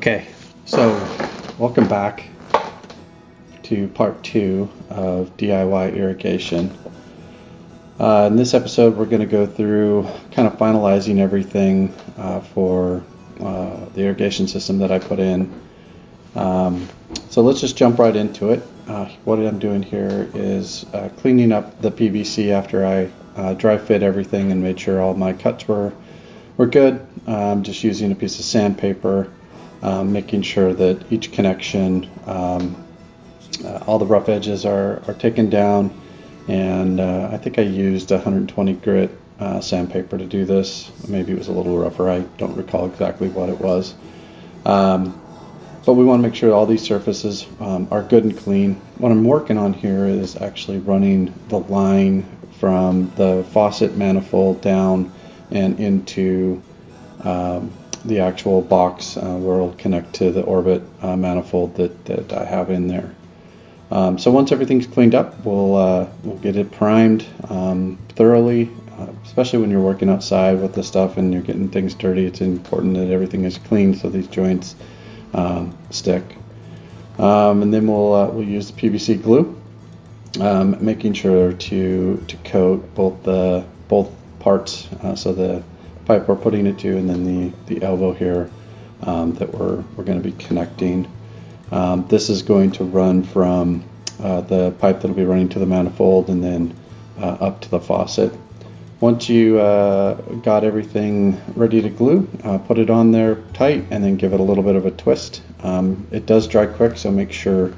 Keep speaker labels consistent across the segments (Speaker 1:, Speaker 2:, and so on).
Speaker 1: Okay, so welcome back to part 2 of DIY irrigation. In this episode we're going to go through kind of finalizing everything for the irrigation system that I put in. So let's just jump right into it. What I'm doing here is cleaning up the PVC after I dry fit everything and made sure all my cuts were good. I'm just using a piece of sandpaper. Making sure that each connection, all the rough edges are taken down, and I think I used 120 grit sandpaper to do this. Maybe it was a little rougher, I don't recall exactly what it was. But we want to make sure all these surfaces are good and clean. What I'm working on here is actually running the line from the faucet manifold down and into the actual box where it'll connect to the orbit manifold that I have in there. So once everything's cleaned up, we'll get it primed thoroughly, especially when you're working outside with the stuff and you're getting things dirty. It's important that everything is clean so these joints stick. And then we'll use the PVC glue, making sure to coat both parts, so the pipe we're putting it to, and then the elbow here that we're going to be connecting. This is going to run from the pipe that'll be running to the manifold and then up to the faucet. Once you got everything ready to glue, put it on there tight and then give it a little bit of a twist. It does dry quick, so make sure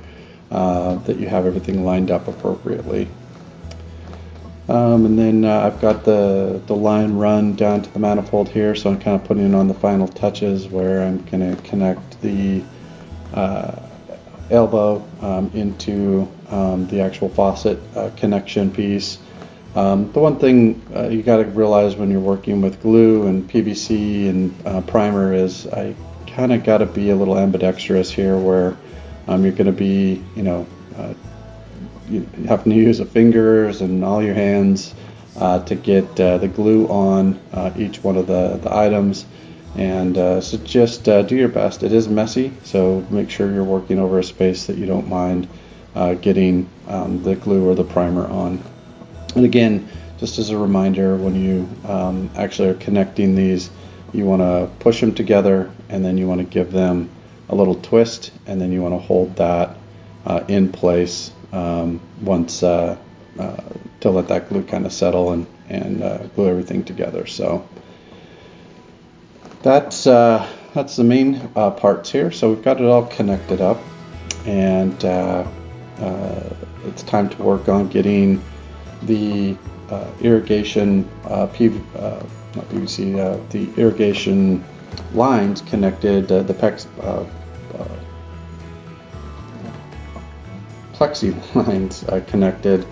Speaker 1: that you have everything lined up appropriately. And then I've got the line run down to the manifold here, so I'm kind of putting it on the final touches where I'm going to connect the elbow into the actual faucet connection piece. The one thing you got to realize when you're working with glue and PVC and primer is I kind of got to be a little ambidextrous here, where you're going to be, you have to use the fingers and all your hands to get the glue on each one of the items, and so just do your best. It is messy, so make sure you're working over a space that you don't mind getting the glue or the primer on. And again, just as a reminder, when you actually are connecting these, you want to push them together and then you want to give them a little twist, and then you want to hold that in place once to let that glue kind of settle and glue everything together. So that's the main parts here. So we've got it all connected up, and it's time to work on getting the irrigation not PVC, the irrigation lines connected, the plexi lines connected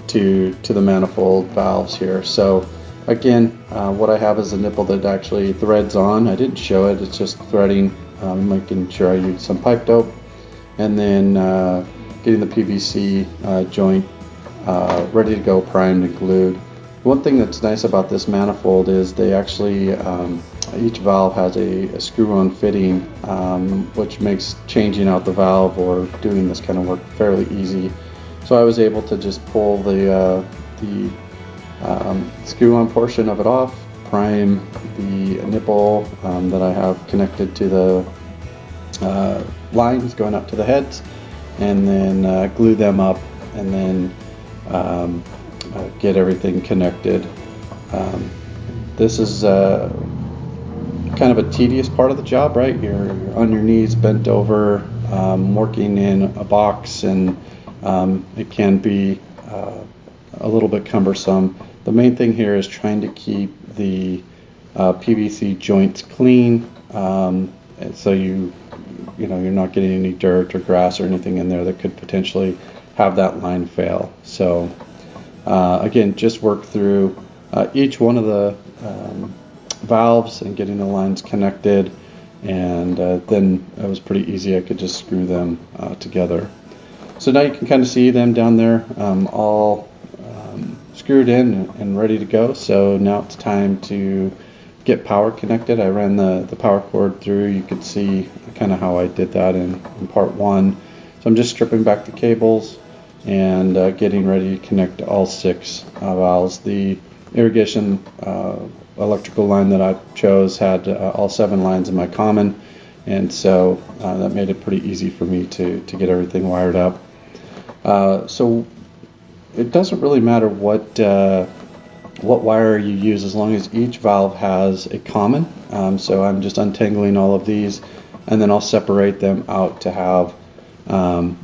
Speaker 1: to the manifold valves here. So again, what I have is a nipple that actually threads on. I didn't show it, it's just threading, making sure I use some pipe dope, and then getting the PVC joint ready to go, primed and glued. One thing that's nice about this manifold is they actually, each valve has a screw-on fitting, which makes changing out the valve or doing this kind of work fairly easy. So I was able to just pull the screw-on portion of it off, prime the nipple that I have connected to the lines going up to the heads, and then glue them up, and then get everything connected. This is kind of a tedious part of the job, right? You're on your knees, bent over, working in a box, and it can be a little bit cumbersome. The main thing here is trying to keep the PVC joints clean, so you're not getting any dirt or grass or anything in there that could potentially have that line fail. So again, just work through each one of the valves and getting the lines connected, and then it was pretty easy. I could just screw them together. So now you can kind of see them down there, all screwed in and ready to go. So now it's time to get power connected. I ran the power cord through. You could see kind of how I did that in part 1. So I'm just stripping back the cables and getting ready to connect all 6 valves. The irrigation electrical line that I chose had all 7 lines in my common, and so that made it pretty easy for me to get everything wired up. So it doesn't really matter what wire you use, as long as each valve has a common. So I'm just untangling all of these, and then I'll separate them out to have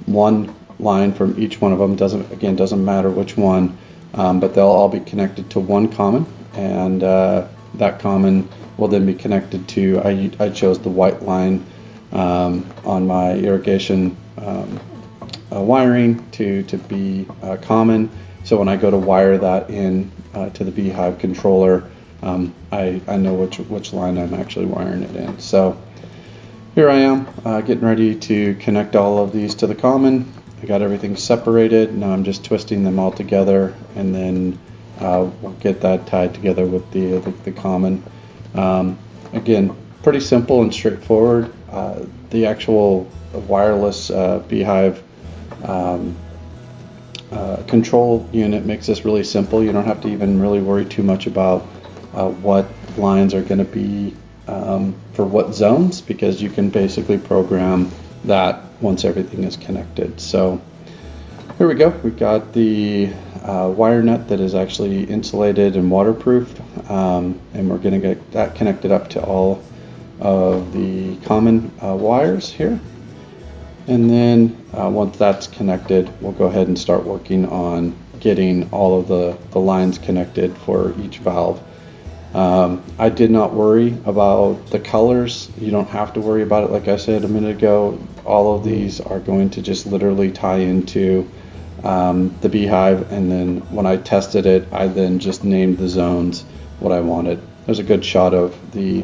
Speaker 1: one line from each one of them. Doesn't matter which one, but they'll all be connected to one common, and that common will then be connected to, I chose the white line on my irrigation wiring to be common. So when I go to wire that in to the B-Hyve controller, I know which line I'm actually wiring it in. So here I am getting ready to connect all of these to the common. I got everything separated. Now I'm just twisting them all together, and then we'll get that tied together with the common. Again, pretty simple and straightforward. The actual wireless B-Hyve control unit makes this really simple. You don't have to even really worry too much about what lines are going to be for what zones, because you can basically program that once everything is connected. So here we go. We've got the wire net that is actually insulated and waterproof, and we're going to get that connected up to all of the common wires here. And then once that's connected, we'll go ahead and start working on getting all of the lines connected for each valve. I did not worry about the colors. You don't have to worry about it. Like I said a minute ago, all of these are going to just literally tie into the B-Hyve, and then when I tested it, I then just named the zones what I wanted. There's a good shot of the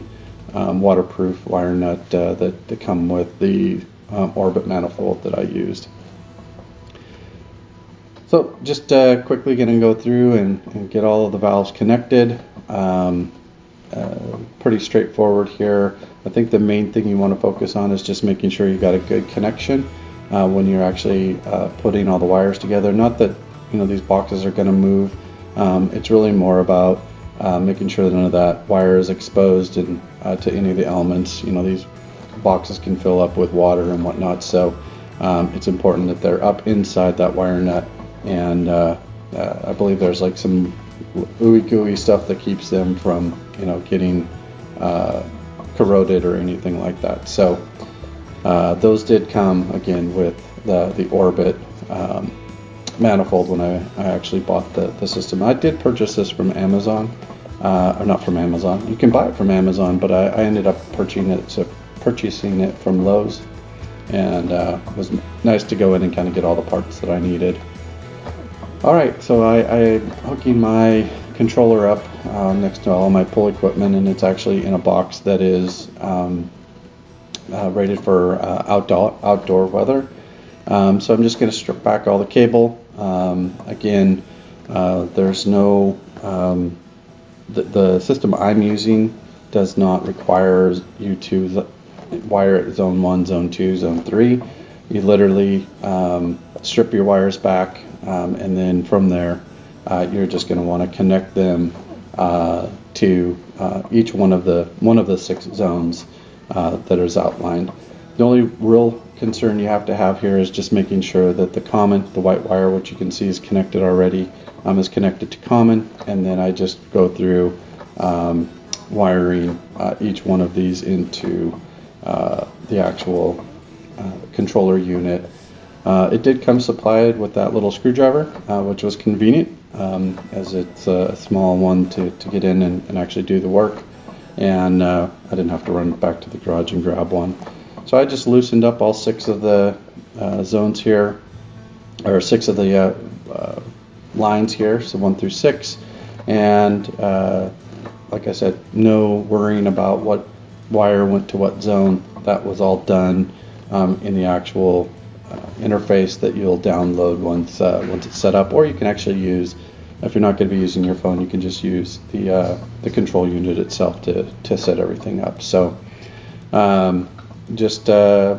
Speaker 1: waterproof wire nut that come with the orbit manifold that I used. So just quickly going to go through and get all of the valves connected. Pretty straightforward here. I think the main thing you want to focus on is just making sure you got a good connection when you're actually putting all the wires together. Not that these boxes are going to move. It's really more about making sure that none of that wire is exposed and to any of the elements. These boxes can fill up with water and whatnot, so it's important that they're up inside that wire nut, and I believe there's like some ooey gooey stuff that keeps them from getting corroded or anything like that. So those did come again with the orbit manifold when I actually bought the system. I did purchase this from Amazon, or not from Amazon. You can buy it from Amazon, but I ended up purchasing it from Lowe's, and it was nice to go in and kind of get all the parts that I needed. Alright, so I'm hooking my controller up next to all my pull equipment, and it's actually in a box that is rated for outdoor weather. So I'm just going to strip back all the cable. Again, there's no the system I'm using does not require you to wire it zone 1, zone 2, zone 3. You literally strip your wires back, and then from there you're just going to want to connect them to each one of the 6 zones that is outlined. The only real concern you have to have here is just making sure that the white wire, which you can see is connected already, is connected to common, and then I just go through wiring each one of these into the actual controller unit. It did come supplied with that little screwdriver, which was convenient, as it's a small one to get in and actually do the work, and I didn't have to run back to the garage and grab one. So I just loosened up all 6 of the zones here, or 6 of the lines here, so 1 through 6, and like I said, no worrying about what wire went to what zone. That was all done in the actual interface that you'll download once it's set up, or you can actually use If you're not going to be using your phone, you can just use the control unit itself to set everything up. So just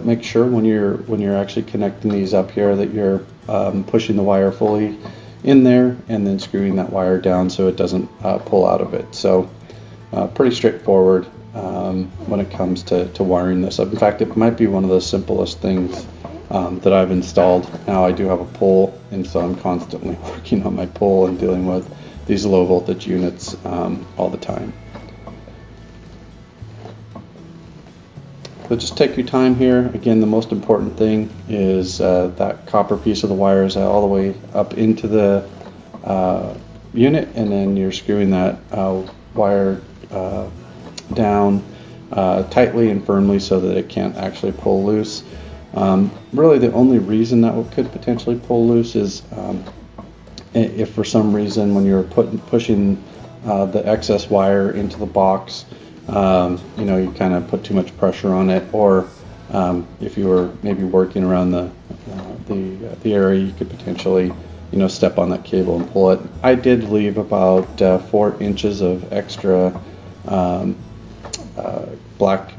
Speaker 1: make sure when you're actually connecting these up here that you're pushing the wire fully in there and then screwing that wire down so it doesn't pull out of it. So pretty straightforward when it comes to wiring this up. In fact, it might be one of the simplest things that I've installed. Now I do have a pole, and so I'm constantly working on my pole and dealing with these low voltage units all the time. But just take your time here. Again, the most important thing is that copper piece of the wire is all the way up into the unit, and then you're screwing that wire down tightly and firmly so that it can't actually pull loose. Really the only reason that could potentially pull loose is if for some reason when you're pushing the excess wire into the box, you kind of put too much pressure on it, or if you were maybe working around the area, you could potentially step on that cable and pull it. I did leave about 4 inches of extra black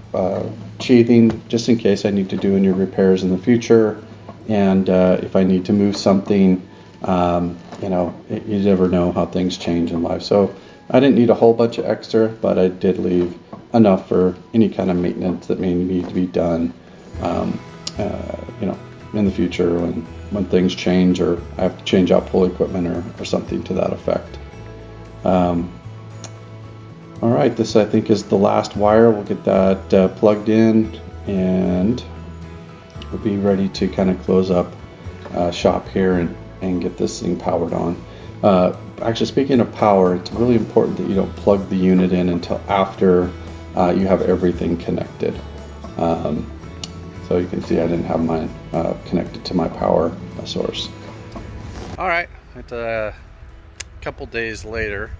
Speaker 1: sheathing just in case I need to do any repairs in the future, and if I need to move something, you never know how things change in life. So I didn't need a whole bunch of extra, but I did leave enough for any kind of maintenance that may need to be done in the future when things change, or I have to change out pull equipment or something to that effect. All right, this I think is the last wire. We'll get that plugged in, and we'll be ready to kind of close up shop here and get this thing powered on. Actually, speaking of power, it's really important that you don't plug the unit in until after you have everything connected. So you can see I didn't have mine connected to my power source. All right, it's a couple days later,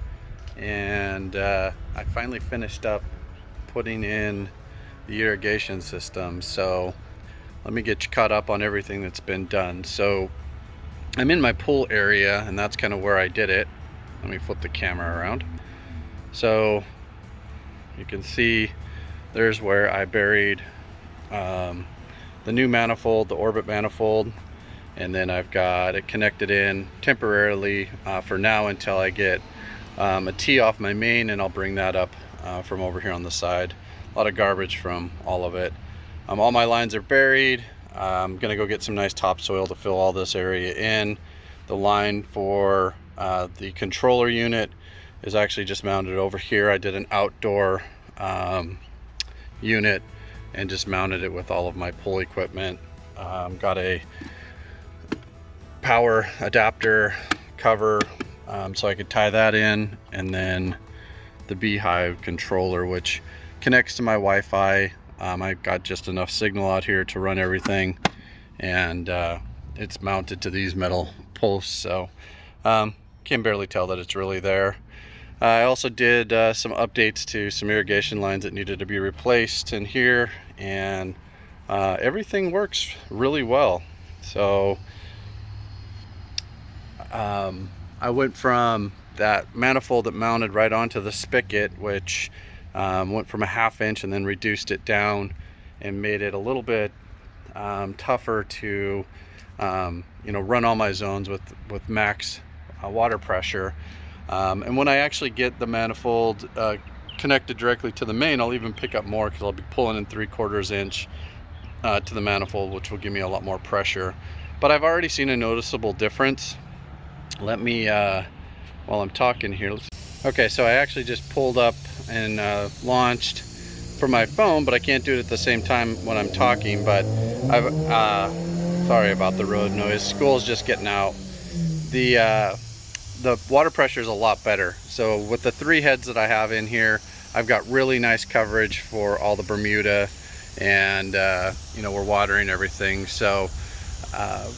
Speaker 1: and I finally finished up putting in the irrigation system. So let me get you caught up on everything that's been done. So I'm in my pool area, and that's kind of where I did it. Let me flip the camera around. So you can see there's where I buried the new manifold, the orbit manifold, and then I've got it connected in temporarily for now until I get a tee off my main, and I'll bring that up from over here on the side. A lot of garbage from all of it. All my lines are buried. I'm gonna go get some nice topsoil to fill all this area in. The line for the controller unit is actually just mounted over here. I did an outdoor unit and just mounted it with all of my pull equipment. Got a power adapter cover so I could tie that in, and then the B-Hyve controller, which connects to my Wi-Fi. I've got just enough signal out here to run everything, and it's mounted to these metal posts, so can barely tell that it's really there. I also did some updates to some irrigation lines that needed to be replaced in here, and everything works really well. So I went from that manifold that mounted right onto the spigot, which went from a 1/2 inch and then reduced it down and made it a little bit tougher to run all my zones with max water pressure. And when I actually get the manifold connected directly to the main, I'll even pick up more because I'll be pulling in 3/4 inch to the manifold, which will give me a lot more pressure. But I've already seen a noticeable difference. Let me, while I'm talking here, okay, so I actually just pulled up and launched for my phone, but I can't do it at the same time when I'm talking. But I've, sorry about the road noise. School's just getting out. The water pressure is a lot better. So with the 3 heads that I have in here, I've got really nice coverage for all the Bermuda, and we're watering everything. So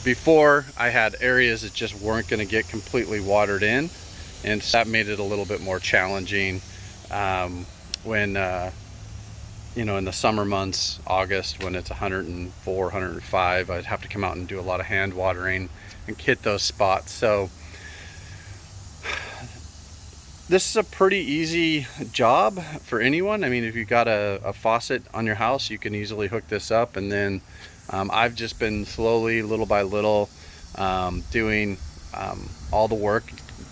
Speaker 1: before, I had areas that just weren't going to get completely watered in, and so that made it a little bit more challenging when in the summer months, August, when it's 104, 105, I'd have to come out and do a lot of hand watering and hit those spots. So This is a pretty easy job for anyone. I mean, if you've got a faucet on your house, you can easily hook this up, and then I've just been slowly, little by little, doing all the work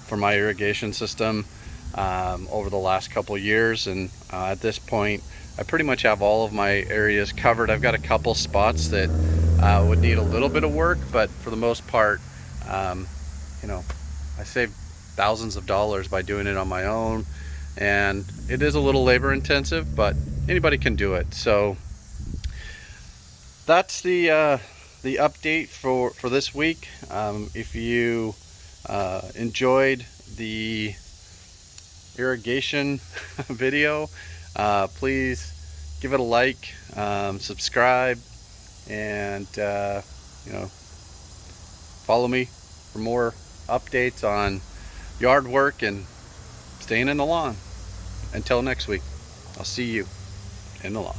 Speaker 1: for my irrigation system over the last couple years, and at this point I pretty much have all of my areas covered. I've got a couple spots that would need a little bit of work, but for the most part, you know, I saved thousands of dollars by doing it on my own, and it is a little labor intensive, but anybody can do it. So that's the update for this week. If you enjoyed the irrigation video, please give it a like, subscribe, and follow me for more updates on yard work and staying in the lawn. Until next week, I'll see you in the lawn.